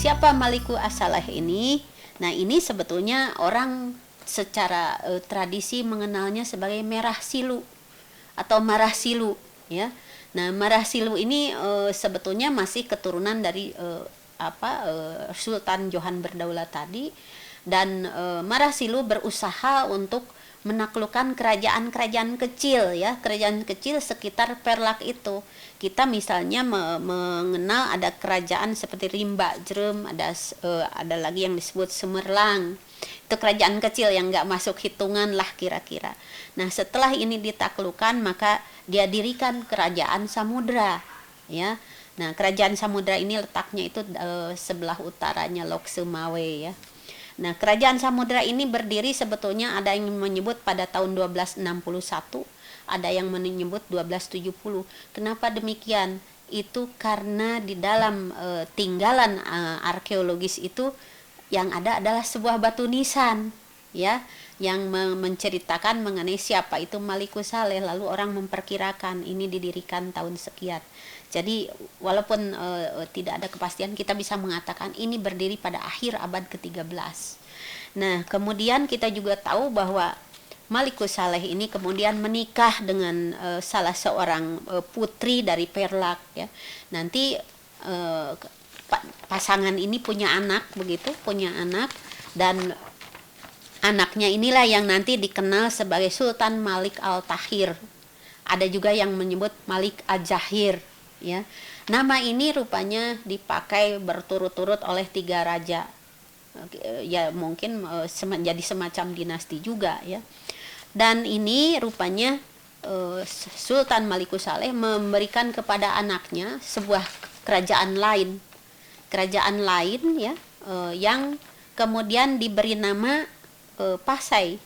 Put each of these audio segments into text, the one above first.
siapa Maliku As-Saleh ini? Nah, ini sebetulnya orang secara tradisi mengenalnya sebagai Merah Silu atau Marah Silu, ya. Nah, Marah Silu ini sebetulnya masih keturunan dari Sultan Johan Berdaulat tadi, dan Marah Silu berusaha untuk menaklukkan kerajaan-kerajaan kecil, ya, kerajaan kecil sekitar Perlak itu. Kita misalnya mengenal ada kerajaan seperti Rimba Jrem, ada lagi yang disebut Sumerlang. Itu kerajaan kecil yang nggak masuk hitungan lah kira-kira. Nah, setelah ini ditaklukkan maka dia dirikan kerajaan Samudra, ya. Nah, kerajaan Samudra ini letaknya itu sebelah utaranya Lok Sumawe, ya. Nah, kerajaan Samudra ini berdiri sebetulnya ada yang menyebut pada tahun 1261, ada yang menyebut 1270. Kenapa demikian? Itu karena di dalam tinggalan arkeologis itu yang ada adalah sebuah batu nisan, ya, yang menceritakan mengenai siapa itu Malikus Saleh. Lalu orang memperkirakan ini didirikan tahun sekian. Jadi walaupun tidak ada kepastian, kita bisa mengatakan ini berdiri pada akhir abad ke-13. Nah, kemudian kita juga tahu bahwa Malikus Saleh ini kemudian menikah dengan salah seorang putri dari Perlak, ya. Nanti pasangan ini punya anak, dan anaknya inilah yang nanti dikenal sebagai Sultan Malik Al-Tahir. Ada juga yang menyebut Malik Al-Jahir, ya. Nama ini rupanya dipakai berturut-turut oleh 3 raja, ya, mungkin jadi semacam dinasti juga, ya. Dan ini rupanya Sultan Malikus Saleh memberikan kepada anaknya sebuah kerajaan lain, ya, yang kemudian diberi nama Pasai.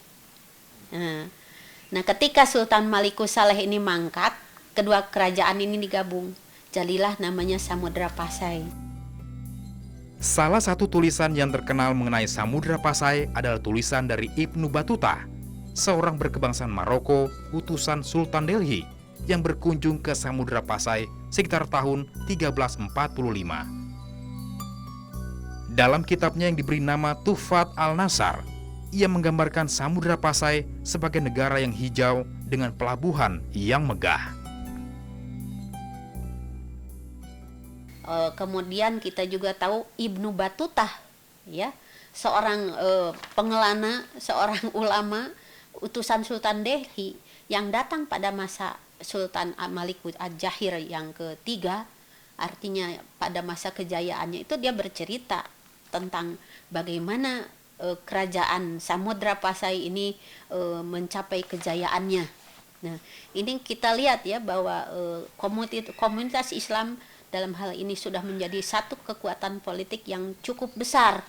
Nah, ketika Sultan Malikus Saleh ini mangkat, kedua kerajaan ini digabung, jadilah namanya Samudra Pasai. Salah satu tulisan yang terkenal mengenai Samudra Pasai adalah tulisan dari Ibnu Battuta, seorang berkebangsaan Maroko, utusan Sultan Delhi yang berkunjung ke Samudra Pasai sekitar tahun 1345. Dalam kitabnya yang diberi nama Tuhfat Al-Nasar, ia menggambarkan Samudra Pasai sebagai negara yang hijau dengan pelabuhan yang megah. Kemudian kita juga tahu Ibnu Battuta, ya, seorang pengelana, seorang ulama utusan Sultan Delhi yang datang pada masa Sultan Malik Al-Jahir yang ketiga, artinya pada masa kejayaannya itu dia bercerita tentang bagaimana kerajaan Samudra Pasai ini mencapai kejayaannya. Nah, ini kita lihat, ya, bahwa komunitas Islam dalam hal ini sudah menjadi satu kekuatan politik yang cukup besar.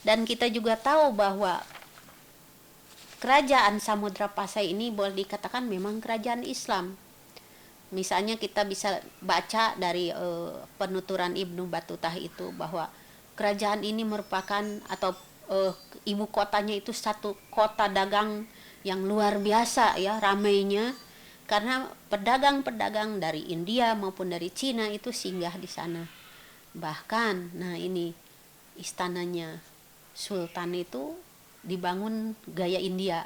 Dan kita juga tahu bahwa kerajaan Samudra Pasai ini boleh dikatakan memang kerajaan Islam. Misalnya kita bisa baca dari penuturan Ibnu Battuta itu bahwa kerajaan ini merupakan atau ibu kotanya itu satu kota dagang yang luar biasa, ya, ramainya, karena pedagang-pedagang dari India maupun dari Cina itu singgah di sana. Bahkan, nah, ini istananya Sultan itu dibangun gaya India.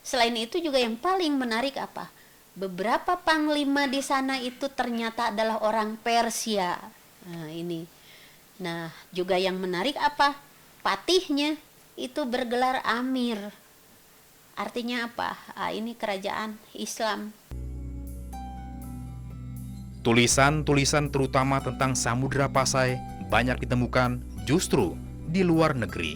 Selain itu juga yang paling menarik apa? Beberapa panglima di sana itu ternyata adalah orang Persia. Nah, ini. Nah, juga yang menarik apa? Patihnya itu bergelar Amir. Artinya apa? Ini kerajaan Islam. Tulisan-tulisan terutama tentang Samudra Pasai banyak ditemukan justru di luar negeri.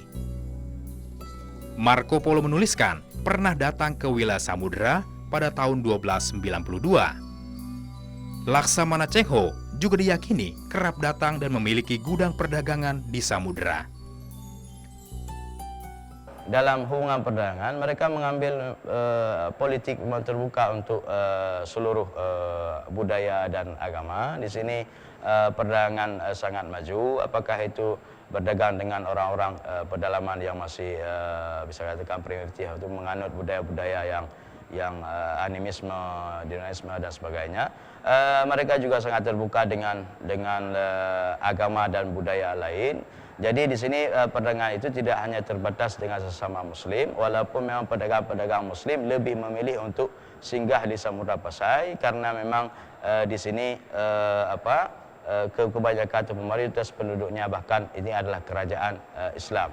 Marco Polo menuliskan pernah datang ke wilayah Samudra pada tahun 1292. Laksamana Cheng Ho juga diyakini kerap datang dan memiliki gudang perdagangan di Samudra. Dalam hubungan perdagangan, mereka mengambil politik terbuka untuk seluruh budaya dan agama. Di sini perdagangan sangat maju, apakah itu berdagang dengan orang-orang pedalaman yang masih bisa katakan primitif, itu menganut budaya-budaya yang animisme, dinamisme dan sebagainya. Mereka juga sangat terbuka dengan agama dan budaya lain. Jadi di sini perdagangan itu tidak hanya terbatas dengan sesama Muslim, walaupun memang pedagang-pedagang Muslim lebih memilih untuk singgah di Samudra Pasai karena memang di sini kebanyakan atau mayoritas penduduknya bahkan ini adalah kerajaan Islam.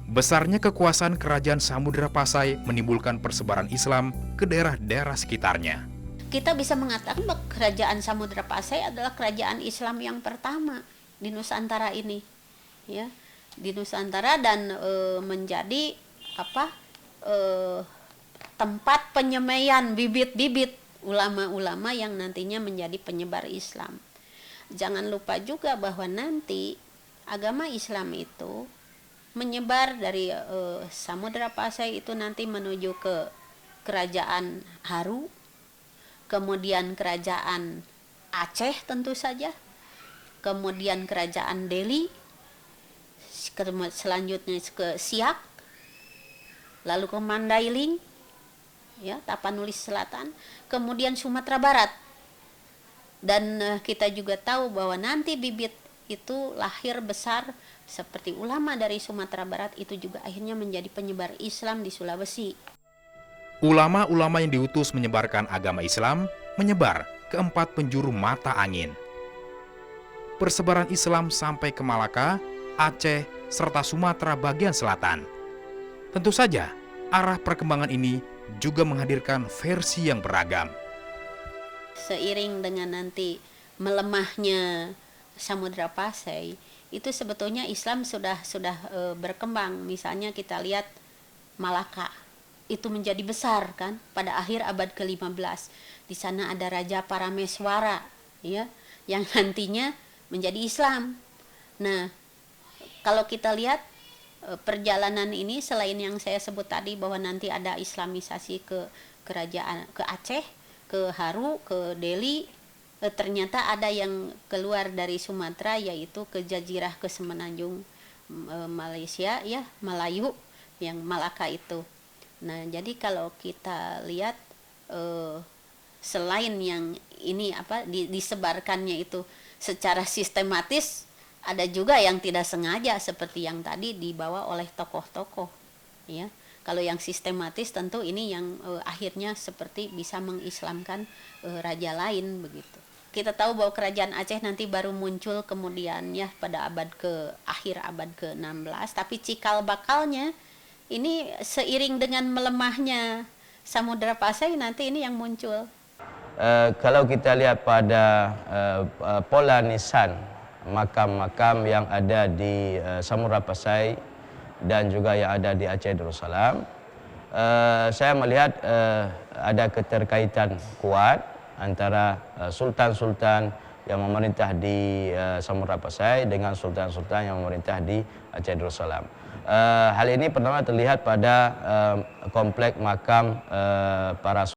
Besarnya kekuasaan kerajaan Samudra Pasai menimbulkan persebaran Islam ke daerah-daerah sekitarnya. Kita bisa mengatakan bahwa kerajaan Samudra Pasai adalah kerajaan Islam yang pertama di Nusantara ini, ya, di Nusantara, dan menjadi tempat penyemaian bibit-bibit ulama-ulama yang nantinya menjadi penyebar Islam. Jangan lupa juga bahwa nanti agama Islam itu menyebar dari Samudra Pasai itu nanti menuju ke kerajaan Haru, kemudian kerajaan Aceh tentu saja, kemudian kerajaan Delhi, selanjutnya ke Siak, lalu ke Mandailing, ya, Tapanuli Selatan, kemudian Sumatera Barat. Dan kita juga tahu bahwa nanti bibit itu lahir besar seperti ulama dari Sumatera Barat itu juga akhirnya menjadi penyebar Islam di Sulawesi. Ulama-ulama yang diutus menyebarkan agama Islam menyebar ke 4 penjuru mata angin. Persebaran Islam sampai ke Malaka, Aceh, serta Sumatera bagian selatan. Tentu saja, arah perkembangan ini juga menghadirkan versi yang beragam. Seiring dengan nanti melemahnya Samudra Pasai, itu sebetulnya Islam sudah berkembang. Misalnya kita lihat Malaka, itu menjadi besar kan pada akhir abad ke-15. Di sana ada Raja Parameswara, ya, yang nantinya menjadi Islam. Nah, kalau kita lihat perjalanan ini, selain yang saya sebut tadi bahwa nanti ada Islamisasi ke kerajaan, ke Aceh, ke Haru, ke Delhi, ternyata ada yang keluar dari Sumatera, yaitu ke Jazirah, ke Semenanjung Malaysia, ya, Melayu, yang Malaka itu. Nah, jadi kalau kita lihat selain yang ini disebarkannya itu secara sistematis, ada juga yang tidak sengaja seperti yang tadi dibawa oleh tokoh-tokoh, ya. Kalau yang sistematis tentu ini yang akhirnya seperti bisa mengislamkan raja lain begitu. Kita tahu bahwa kerajaan Aceh nanti baru muncul kemudian, ya, pada akhir abad ke-16, tapi cikal bakalnya ini seiring dengan melemahnya Samudra Pasai nanti ini yang muncul. Kalau kita lihat pada pola nisan makam-makam yang ada di Samudra Pasai dan juga yang ada di Aceh Darussalam, saya melihat ada keterkaitan kuat antara sultan-sultan yang memerintah di Samudra Pasai dengan sultan-sultan yang memerintah di Aceh Darussalam. Hal ini pertama terlihat pada kompleks makam para